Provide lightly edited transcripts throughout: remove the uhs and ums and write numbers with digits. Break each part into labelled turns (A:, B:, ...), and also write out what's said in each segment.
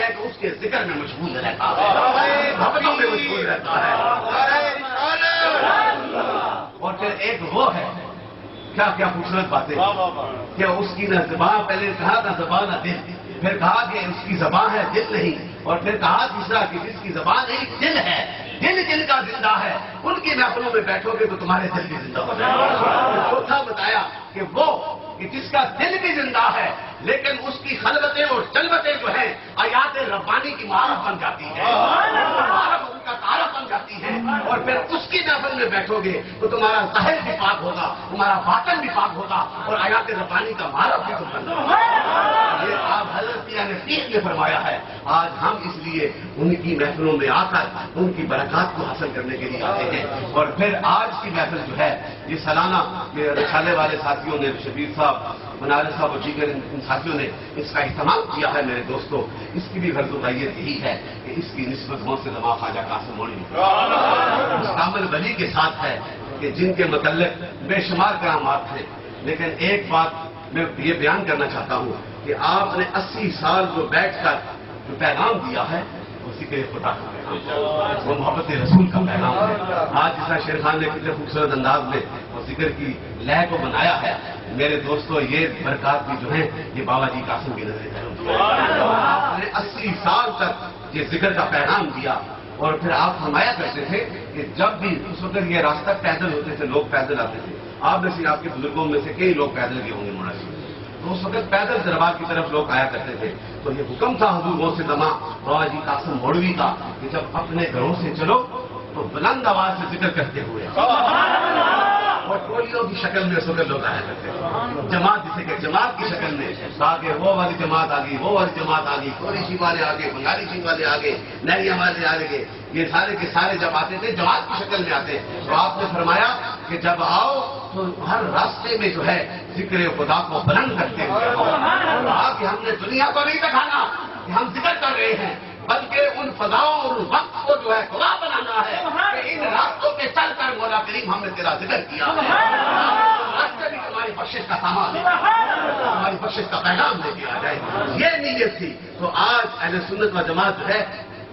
A: ہے کہ اس کے ذکر میں مشغول رہتا ہے، محبتوں میں مشغول رہتا ہے. اور پھر ایک وہ ہے، کیا کیا خوبصورت باتیں کہ اس کی نہ زبان، پہلے کہا نہ زبان نہ دل، پھر کہا کہ اس کی زبان ہے دل نہیں، اور پھر کہا تیسرا کہ جس کی زبان نہیں دل ہے، دل کا زندہ ہے، ان کی محفلوں میں بیٹھو گے تو تمہارے دل بھی زندہ ہو جائے گا. چوتھا بتایا کہ وہ کہ جس کا دل بھی زندہ ہے لیکن اس کی خلوتیں اور جلوتیں جو ہیں آیات ربانی کی معرف بن جاتی ہے، معرف ان کا تعارف بن جاتی ہے، اور پھر اس کی محفل میں بیٹھو گے تو تمہارا ظاہر بھی پاک ہوگا، تمہارا باطن بھی پاک ہوگا، اور آیات ربانی کا معرف بھی تم بن ہوگا. یہ آپ حضرت پیغمبر نے فرمایا ہے. آج ہم اس لیے ان کی محفلوں میں آ کر ان کی برکات کو حاصل کرنے کے لیے آتے ہیں. اور پھر آج کی محفل جو ہے یہ سالانہ رسالے والے ساتھیوں نے، شبیر صاحب، منارے صاحب اور دیگر ان ساتھیوں نے اس کا اہتمام کیا ہے. میرے دوستو، اس کی بھی غرض و غایت یہی ہے کہ اس کی نسبت غوث زمان خواجہ قاسم مولوی اس کامل ولی کے ساتھ ہے کہ جن کے متعلق بے شمار کرامات ہیں. لیکن ایک بات میں یہ بیان کرنا چاہتا ہوں کہ آپ نے 80 سال جو بیٹھ کر جو پیغام دیا ہے وہ ذکر خدا کا پیغام ہے، وہ محبت رسول کا پیغام ہے. آج جس طرح شیر خان نے کتنے خوبصورت انداز میں وہ ذکر کی لے کو بنایا ہے. میرے دوستو، یہ برکات بھی جو ہیں یہ بابا جی قاسم کی نظر کرم. آپ نے 80 سال تک یہ ذکر کا پیغام دیا، اور پھر آپ فرمایا کرتے تھے کہ جب بھی اس وقت یہ راستہ پیدل ہوتے تھے، لوگ پیدل آتے تھے. آپ میں سے، آپ کے بزرگوں میں سے کئی لوگ پیدل گئے ہوں گے مولانا جی. تو اس وقت پیدل دربار کی طرف لوگ آیا کرتے تھے. تو یہ حکم تھا حضور غوث زمان بابا جی قاسم مولوی کا کہ جب اپنے گھروں سے چلو تو بلند آواز سے ذکر کرتے ہوئے، اور ٹولیوں کی شکل میں اس وقت لوگ آیا کرتے تھے. جماعت جسے کہ جماعت کی شکل میں، تاکہ وہ والی جماعت آ گئی، وہ والی جماعت آ گئی، کوری شی والے آگے، بنگالی شی والے آگے، نہریا والے آگے، یہ سارے کے سارے جب آتے تھے جماعت کی شکل میں آتے. تو آپ نے فرمایا کہ جب آؤ تو ہر راستے میں جو ہے ذکر خدا کو بلند کرتے ہوئے کہا کہ ہم نے دنیا کو نہیں دکھانا کہ ہم ذکر کر رہے ہیں، بلکہ ان فضاؤں اور وقت کو جو ہے خدا بنانا ہے کہ ان راستوں پہ چل کر مولا کریم ہم نے تیرا ذکر کیا ہے. راستے بھی تمہاری بخشش کا سامان ہے، تمہاری بخشش کا پیغام لے کے آ جائے. یہ نیت تھی. تو آج اہل سنت و جماعت جو ہے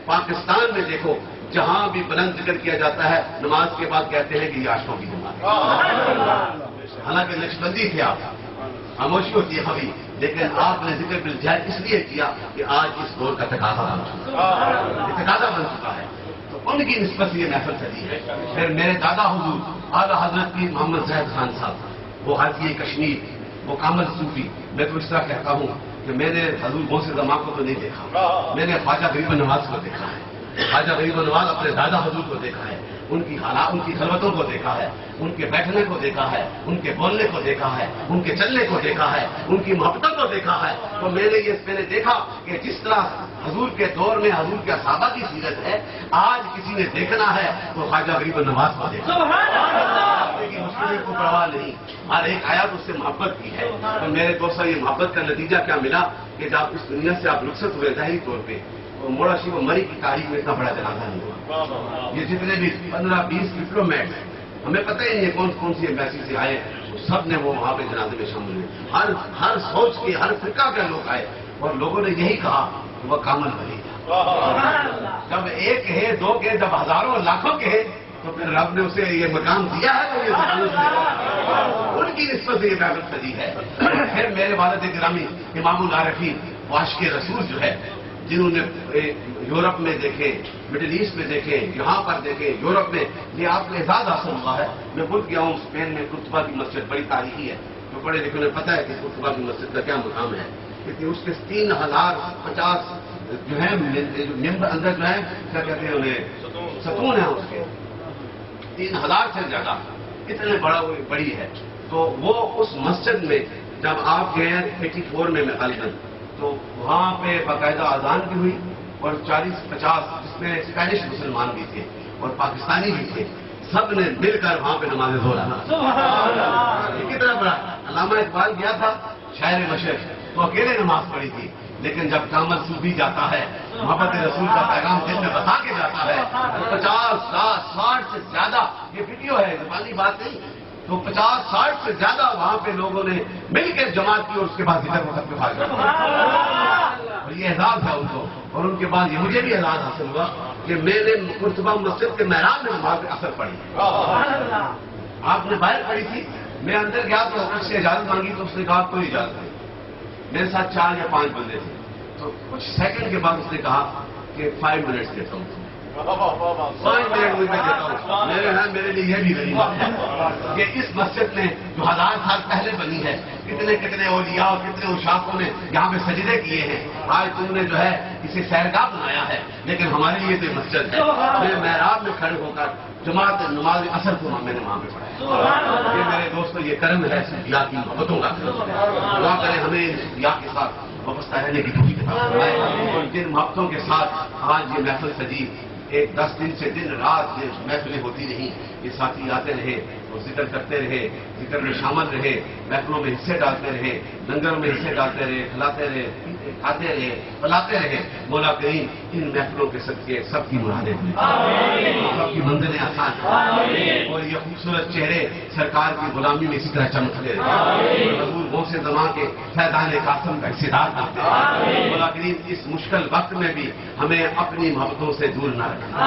A: پاکستان میں دیکھو جہاں بھی بلند ذکر کیا جاتا ہے نماز کے بعد کہتے ہیں کہ یہ عاشقوں کی جماعت ہے. حالانکہ نقش بندی تھے، آپ خاموشی ہوتی ہے ابھی، لیکن آپ نے ذکر بالجہر اس لیے کیا کہ آج اس دور کا تقاضا بن چکا ہے. تو ان کی نسبت سے یہ محفل چلی ہے. پھر میرے دادا حضور اعلیٰ حضرت کی محمد زاہد خان صاحب، وہ حاجی کشمیر، وہ کامل صوفی. میں تو اس طرح کہتا ہوں کہ میں نے حضور غوث زمان کو تو نہیں دیکھا، میں نے خواجہ غریب نواز کو دیکھا ہے. خواجہ غریب نواز اپنے دادا حضور کو دیکھا ہے، ان کی حالات، ان کی خلوتوں کو دیکھا ہے، ان کے بیٹھنے کو دیکھا ہے، ان کے بولنے کو دیکھا ہے، ان کے چلنے کو دیکھا ہے، ان کی محبتوں کو دیکھا ہے. تو میں نے دیکھا کہ جس طرح حضور کے دور میں حضور کے صحابہ کی سیرت ہے، آج کسی نے دیکھنا ہے تو خواجہ غریب نواز کو دیکھا. مسلم کو پرواہ نہیں، ہر ایک آیات اس سے محبت کی ہے. تو میرے دوستوں، یہ محبت کا نتیجہ کیا ملا کہ جب اس دنیا سے آپ رخصت ہوئے ظاہری طور پہ، تو مولا شیو مری کی تاریخ میں اتنا بڑا جنازہ نہیں ہوا. یہ جتنے بھی 15-20 ڈپلومیٹ، ہمیں پتہ ہی نہیں کون کون سی ایمبیسی سے آئے، سب نے وہ وہاں پہ جنازے میں شامل ہوئے. ہر سوچ کے، ہر فرقہ کے لوگ آئے، اور لوگوں نے یہی کہا کہ وہ کامل ولی تھا. جب ایک ہے، دو کے، جب ہزاروں لاکھوں کے ہے، تو پھر رب نے اسے یہ مقام دیا ہے تو یہ ان کی نسبت سے یہ محفل سجی ہے. پھر میرے والد گرامی امام العارفین عاشق رسول جو ہے، جنہوں نے یورپ میں دیکھے، مڈل ایسٹ میں دیکھے، یہاں پر دیکھے، یورپ میں، یہ آپ کو اعزاز حاصل ہوا ہے. میں بھول گیا ہوں اسپین میں قرطبہ کی مسجد بڑی تاریخی ہے، جو پڑھے لکھے انہیں پتہ ہے کہ قرطبہ کی مسجد کا کیا مقام ہے. کیونکہ اس کے 3050 جو ہے ممبر اندر جو ہے کیا کہتے ہیں انہیں، ستون ہیں اس کے 3000 سے زیادہ، اتنے بڑی ہے. تو وہ اس مسجد میں جب آپ گئے 84 میں غالباً، تو وہاں پہ باقاعدہ اذان بھی ہوئی، اور 40-50 جس میں اسپینش مسلمان بھی تھے اور پاکستانی بھی تھے، سب نے مل کر وہاں پہ نماز ظہر ادا کی. کتنا بڑا علامہ اقبال گیا تھا شاعر مشرق، تو اکیلے نماز پڑھی تھی. لیکن جب کامل صوفی جاتا ہے، محبت رسول کا پیغام دل میں بسا کے جاتا ہے، 50 60 سے زیادہ، یہ ویڈیو ہے، زبانی بات نہیں، تو 50-60 سے زیادہ وہاں پہ لوگوں نے مل کے جماعت کی اور اس کے بعد ذکر وقت پہ حاضر اور یہ اعزاز ہے ان کو. اور ان کے بعد یہ مجھے بھی اعزاز حاصل ہوا کہ میں نے مرتبہ مسجد کے محراب میں نماز اثر پڑھی. آپ نے باہر پڑھی تھی, میں اندر گیا تو اس سے اجازت مانگی تو اس نے کہا کوئی اجازت نہیں. میرے ساتھ 4 یا 5 بندے تھے, تو کچھ سیکنڈ کے بعد اس نے کہا کہ 5 منٹس دیتا ہوں, 5 منٹ مجھے دیتا ہوں. میرے لیے یہ بھی غریب ہے کہ اس مسجد میں جو 1000 سال پہلے بنی ہے, کتنے اولیاء اور کتنے اشاقوں نے یہاں پہ سجدے کیے ہیں, آج تم نے جو ہے اسے سیرگاہ بنایا ہے, لیکن ہمارے لیے تو مسجد ہے. میں محراب میں کھڑے ہو کر جماعت نماز اثر کو میں نے وہاں پہ پڑھا. یہ میرے دوستوں یہ کرم ہے یا کی محبتوں کا. دعا کریں ہمیں یا کے ساتھ وابستہ رہنے کی توفیق عطا فرمائے, اور جن محبتوں کے ساتھ آج یہ محفل سجی, 10 دن سے دن رات یہ محفلیں ہوتی رہیں, یہ ساتھی آتے رہے اور ذکر کرتے رہے, ذکر میں شامل رہے, محفلوں میں حصے ڈالتے رہے, لنگروں میں حصے ڈالتے رہے, کھلاتے رہے, کھاتے رہے, پلاتے رہے. مولا کریم ان محفلوں کے صدقے سب کی مرادیں ہوئی, سب کی منزلیں آسان ہیں, اور یہ خوبصورت چہرے سرکار کی غلامی میں اسی طرح چمکتے رہے, حضور غوث زمان کے فیضان قاسم کا حصے دار کرتے رہے. مولا کریم اس مشکل وقت میں بھی ہمیں اپنی محبتوں سے دور نہ رکھنا.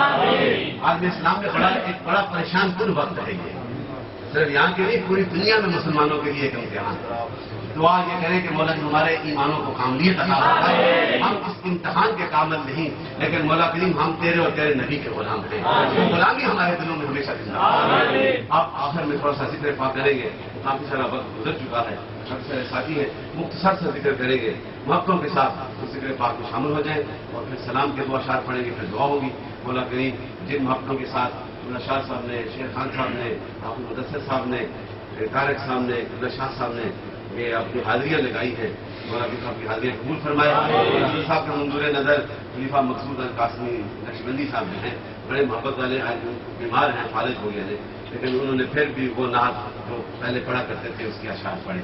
A: عالم اسلام میں ایک بڑا پریشان کن وقت ہے یہ, صرف یہاں کے نہیں پوری دنیا میں مسلمانوں کے لیے ایک امتحان. دعا یہ کریں کہ مولا ہمارے ایمانوں کو کاملیت عطا فرمائے. ہم اس امتحان کے کامل نہیں, لیکن مولا کریم ہم تیرے اور تیرے نبی کے غلام ہیں, غلامی ہمارے دلوں میں ہمیشہ زندہ. آپ آخر میں تھوڑا سا ذکر پاک کریں گے, کافی سارا وقت گزر چکا ہے, کافی سارے ساتھی ہیں, مختصر سے ذکر کریں گے, محبتوں کے ساتھ اس ذکر پاک میں شامل ہو جائیں, اور پھر سلام کے 2 اشعار پڑھیں گے, پھر دعا ہوگی. مولا کریم جن محبتوں کے ساتھ شاہ صاحب نے, شیر خان صاحب نے, آپ مدثر صاحب نے, طارق صاحب نے, شاہ صاحب نے یہ اپنی حاضریاں لگائی ہیں, مولا کی صاحب کی حاضریاں قبول فرمائے. حضرت صاحب کا منظور نظر خلیفہ مقصود القاسمی نقشبندی صاحب جو ہیں, بڑے محبت والے, آج بیمار ہیں, فالج ہو گئے ہیں, لیکن انہوں نے پھر بھی وہ نعت جو پہلے پڑھا کرتے تھے اس کی اشعار پڑھے.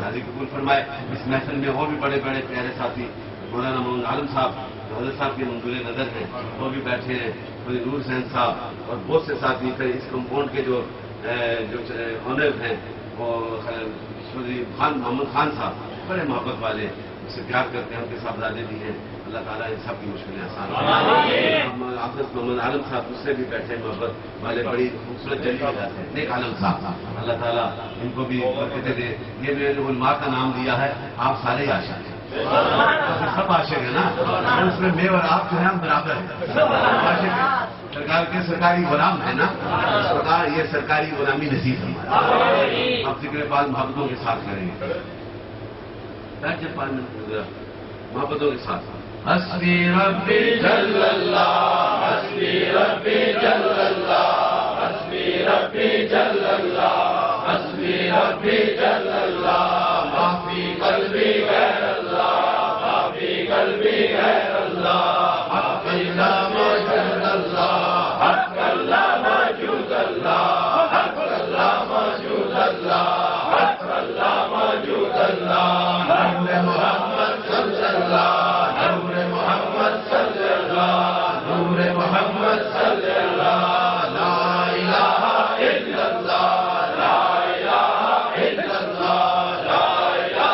A: حاضری قبول فرمائے. اس محفل میں اور بھی بڑے بڑے پیارے ساتھی مولانا محمد عالم صاحب جو حضرت صاحب کے منظور نظر ہیں, وہ بھی بیٹھے ہیں, نور حسین صاحب اور بہت سے ساتھی. پھر اس کمپاؤنڈ کے جو آنر ہیں وہ خان محمد خان صاحب, بڑے محبت والے, اس سے پیار کرتے ہیں, ان کے صاحبزادے بھی ہیں. اللہ تعالیٰ ان سب کی مشکلیں آسان کریں. حافظ محمد عالم صاحب دوسرے بھی بیٹھے محبت والے, بڑی خوبصورت جلی جاتے ہیں, نیک عالم صاحب, اللہ تعالیٰ ان کو بھی برکتیں دے. یہ میں نے علماء کا نام دیا ہے, آپ سارے عاشق ہیں, سب عاشق ہیں نا, اس میں میں اور آپ جو ہیں ہم برابر ہیں, عاشق ہیں. سرکار کے سرکاری غلام ہے نا, سرکار یہ سرکاری غلامی نصیب ہے. آپ ذکر پاک محبتوں کے ساتھ کریں گے, بیٹھ جائے 5 منٹ محبتوں کے ساتھ. حسبی ربی جل اللہ, حسبی ربی جل اللہ, حسبی ربی جل اللہ, حسبی ربی جل اللہ, معافی قلبی غیر اللہ, معافی قلبی غیر اللہ, حق اللہ موجود اللہ, حق اللہ موجود اللہ, حق اللہ موجود اللہ, حق اللہ موجود اللہ, نور محمد صلی اللہ, نور محمد صلی اللہ, نور محمد صلی اللہ, لا الہ الا اللہ, لا الہ الا اللہ, لا الہ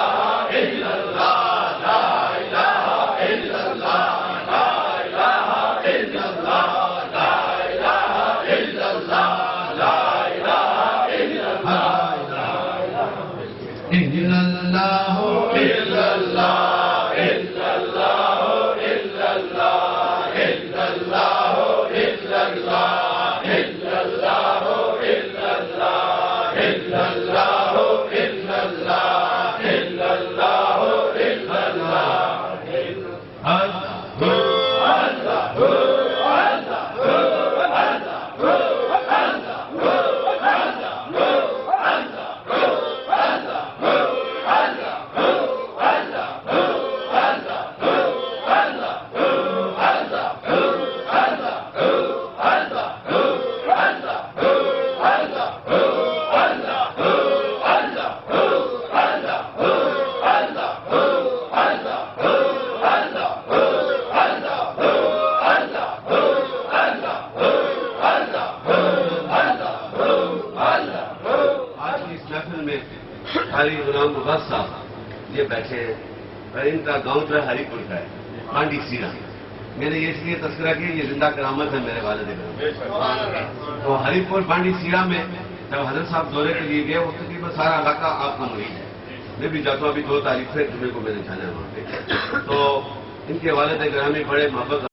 A: الا اللہ, لا الہ الا اللہ, لا الہ الا اللہ, لا الہ الا اللہ, لا الہ الا اللہ, الا اللہ, الا اللہ, الا اللہ, الا اللہ, الا اللہ, الا اللہ, الا اللہ, الا اللہ, الا اللہ, الا اللہ, الا اللہ. غلام عباس صاحب یہ بیٹھے ہیں اور ان کا گاؤں جو ہے ہری پور کا ہے، پانڈی سیڑا۔ میں نے یہ اس لیے تذکرہ کیا، یہ زندہ کرامت ہے میرے والد گرامی۔ تو ہری پور پانڈی سیڑا میں جب حضرت صاحب دورے کے لیے گئے، وہ تقریباً سارا علاقہ آپ کا مرید ہے۔ میں بھی جاتا ہوں، ابھی 2 تاریخ سے جمعے کو میں نے جانا ہے وہاں پہ۔ تو ان کے والد گرامی بڑے محبت